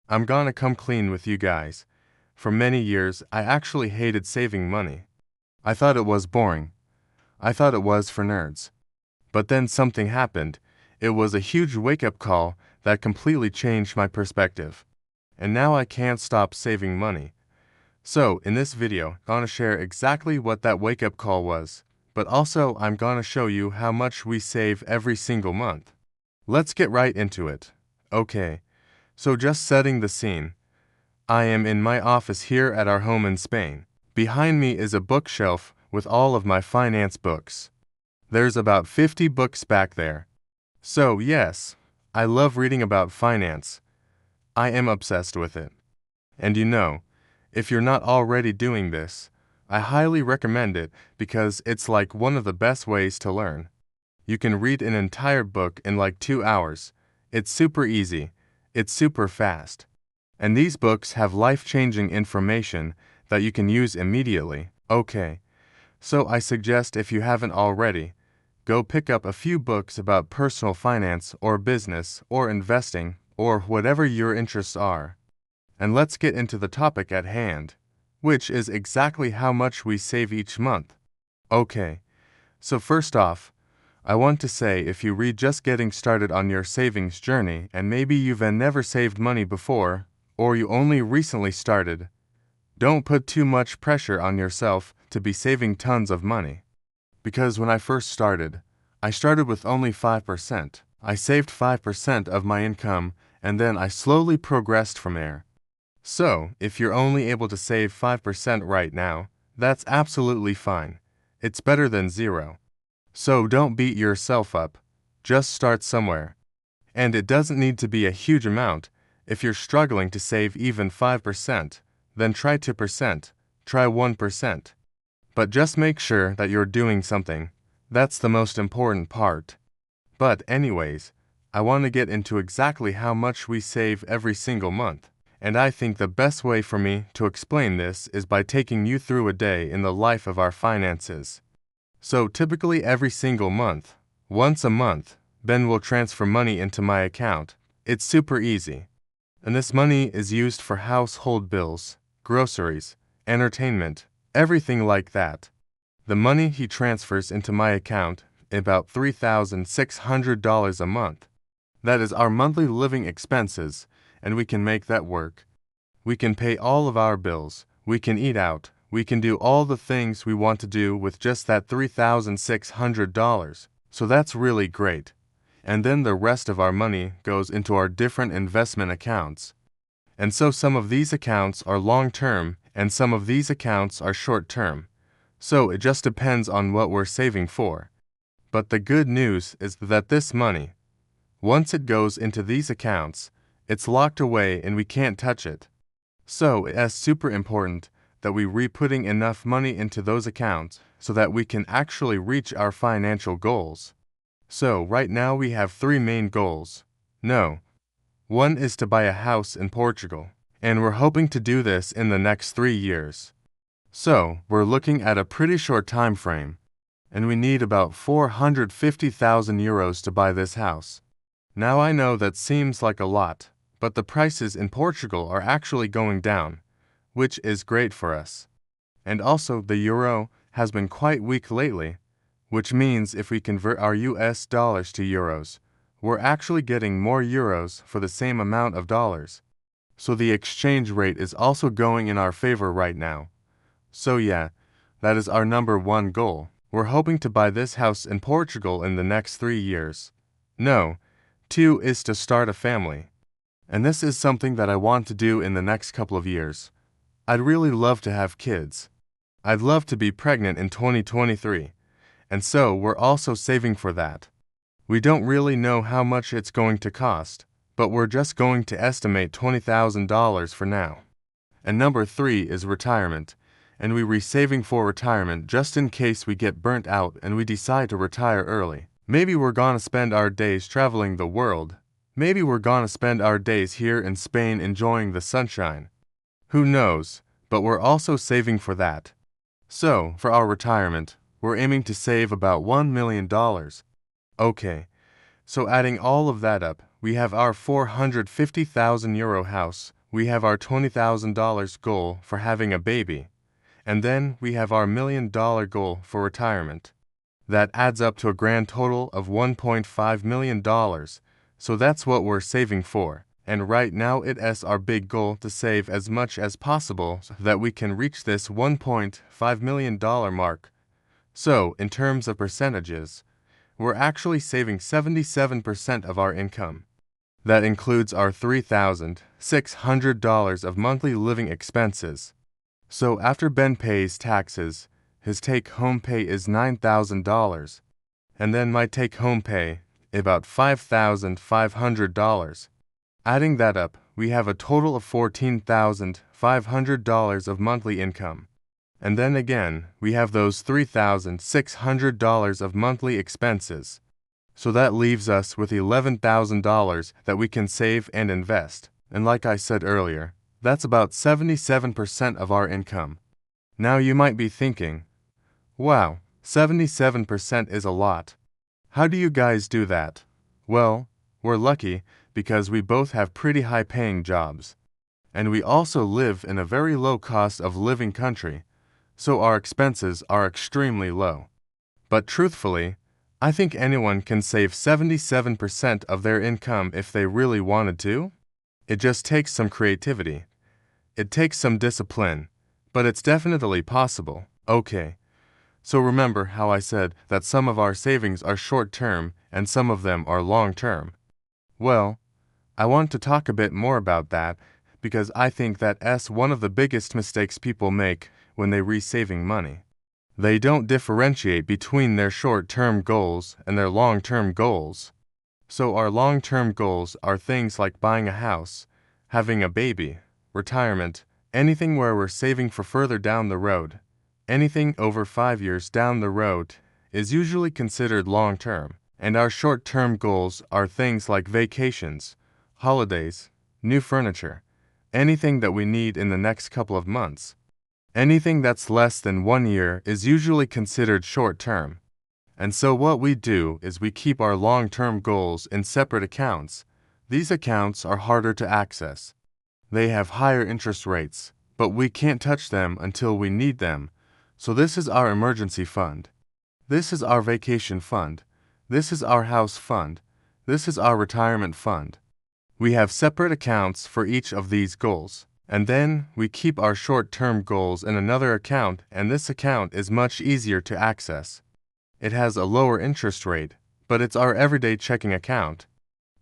I'm gonna come clean with you guys. For many years, I actually hated saving money. I thought it was boring. I thought it was for nerds. But then something happened. It was a huge wake-up call that completely changed my perspective. And now I can't stop saving money. So, in this video, I'm gonna share exactly what that wake-up call was, but also I'm gonna show you how much we save every single month. Let's get right into it. Okay, so just setting the scene. I am in my office here at our home in Spain. Behind me is a bookshelf with all of my finance books. There's about 50 books back there. So yes, I love reading about finance. I am obsessed with it. And if you're not already doing this, I highly recommend it because it's like one of the best ways to learn. You can read an entire book in like 2 hours. It's super easy. It's super fast. And these books have life-changing information that you can use immediately. Okay, so I suggest if you haven't already, go pick up a few books about personal finance or business or investing or whatever your interests are. And let's get into the topic at hand, which is exactly how much we save each month. Okay, so first off, I want to say if you read just getting started on your savings journey and maybe you've never saved money before, or you only recently started, don't put too much pressure on yourself to be saving tons of money. Because when I first started, I started with only 5%. I saved 5% of my income and then I slowly progressed from there. So, if you're only able to save 5% right now, that's absolutely fine. It's better than zero. So don't beat yourself up. Just start somewhere. And it doesn't need to be a huge amount. If you're struggling to save even 5%, then try 2%, try 1%. But just make sure that you're doing something. That's the most important part. But anyways, I want to get into exactly how much we save every single month. And I think the best way for me to explain this is by taking you through a day in the life of our finances. So typically every single month, once a month, Ben will transfer money into my account. It's super easy. And this money is used for household bills, groceries, entertainment, everything like that. The money he transfers into my account is about $3,600 a month. That is our monthly living expenses, and we can make that work. We can pay all of our bills, we can eat out, we can do all the things we want to do with just that $3,600. So that's really great. And then the rest of our money goes into our different investment accounts. And so some of these accounts are long-term and some of these accounts are short-term. So it just depends on what we're saving for. But the good news is that this money, once it goes into these accounts, it's locked away and we can't touch it. So it's super important that we re-putting enough money into those accounts so that we can actually reach our financial goals. So right now we have 3 main goals. No. One is to buy a house in Portugal, and we're hoping to do this in the next 3 years. So we're looking at a pretty short time frame, and we need about 450,000 euros to buy this house. Now I know that seems like a lot, but the prices in Portugal are actually going down, which is great for us. And also the euro has been quite weak lately, which means if we convert our US dollars to euros, we're actually getting more euros for the same amount of dollars. So the exchange rate is also going in our favor right now. So yeah, that is our number 1 goal. We're hoping to buy this house in Portugal in the next 3 years. No, 2 is to start a family. And this is something that I want to do in the next couple of years. I'd really love to have kids. I'd love to be pregnant in 2023. And so we're also saving for that. We don't really know how much it's going to cost, but we're just going to estimate $20,000 for now. And number 3 is retirement. And we're saving for retirement just in case we get burnt out and we decide to retire early. Maybe we're gonna spend our days traveling the world. Maybe we're gonna spend our days here in Spain enjoying the sunshine. Who knows, but we're also saving for that. So, for our retirement, we're aiming to save about $1 million. Okay, so adding all of that up, we have our €450,000 house, we have our $20,000 goal for having a baby, and then we have our $1 million goal for retirement. That adds up to a grand total of $1.5 million, so that's what we're saving for. And right now it is our big goal to save as much as possible so that we can reach this $1.5 million mark. So, in terms of percentages, we're actually saving 77% of our income. That includes our $3,600 of monthly living expenses. So after Ben pays taxes, his take-home pay is $9,000, and then my take-home pay, about $5,500. Adding that up, we have a total of $14,500 of monthly income. And then again, we have those $3,600 of monthly expenses. So that leaves us with $11,000 that we can save and invest. And like I said earlier, that's about 77% of our income. Now you might be thinking, wow, 77% is a lot. How do you guys do that? Well, we're lucky because we both have pretty high-paying jobs. And we also live in a very low cost of living country, so our expenses are extremely low. But truthfully, I think anyone can save 77% of their income if they really wanted to. It just takes some creativity. It takes some discipline, but it's definitely possible. Okay, so remember how I said that some of our savings are short-term and some of them are long-term? Well, I want to talk a bit more about that because I think that's one of the biggest mistakes people make when they re-saving money. They don't differentiate between their short-term goals and their long-term goals. So our long-term goals are things like buying a house, having a baby, retirement, anything where we're saving for further down the road. Anything over 5 years down the road is usually considered long-term, and our short-term goals are things like vacations, holidays, new furniture, anything that we need in the next couple of months. Anything that's less than 1 year is usually considered short-term. And so what we do is we keep our long-term goals in separate accounts. These accounts are harder to access. They have higher interest rates, but we can't touch them until we need them. So this is our emergency fund. This is our vacation fund. This is our house fund. This is our retirement fund. We have separate accounts for each of these goals. And then we keep our short-term goals in another account, and this account is much easier to access. It has a lower interest rate, but it's our everyday checking account.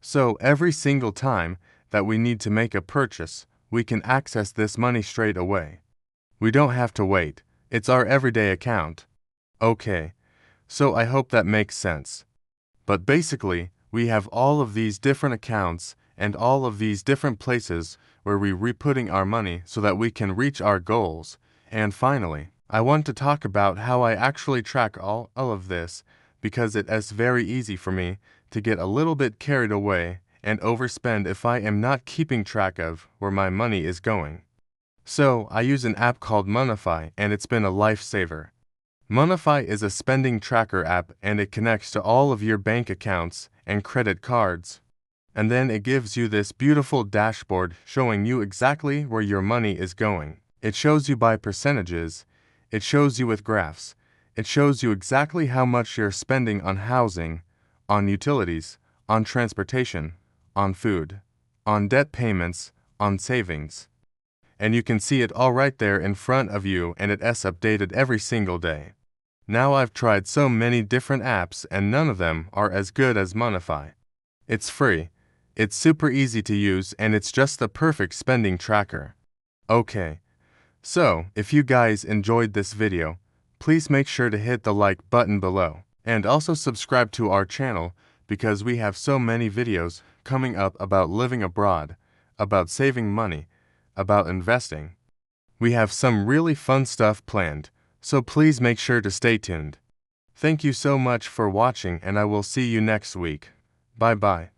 So every single time that we need to make a purchase, we can access this money straight away. We don't have to wait. It's our everyday account. Okay, so I hope that makes sense. But basically, we have all of these different accounts and all of these different places where we're re-putting our money so that we can reach our goals. And finally, I want to talk about how I actually track all of this because it is very easy for me to get a little bit carried away and overspend if I am not keeping track of where my money is going. So I use an app called Monify, and it's been a lifesaver. Monify is a spending tracker app, and it connects to all of your bank accounts and credit cards. And then it gives you this beautiful dashboard showing you exactly where your money is going. It shows you by percentages. It shows you with graphs. It shows you exactly how much you're spending on housing, on utilities, on transportation, on food, on debt payments, on savings. And you can see it all right there in front of you, and it is updated every single day. Now I've tried so many different apps and none of them are as good as Monify. It's free. It's super easy to use and it's just the perfect spending tracker. Okay, so if you guys enjoyed this video, please make sure to hit the like button below and also subscribe to our channel because we have so many videos coming up about living abroad, about saving money, about investing. We have some really fun stuff planned, so please make sure to stay tuned. Thank you so much for watching and I will see you next week. Bye bye.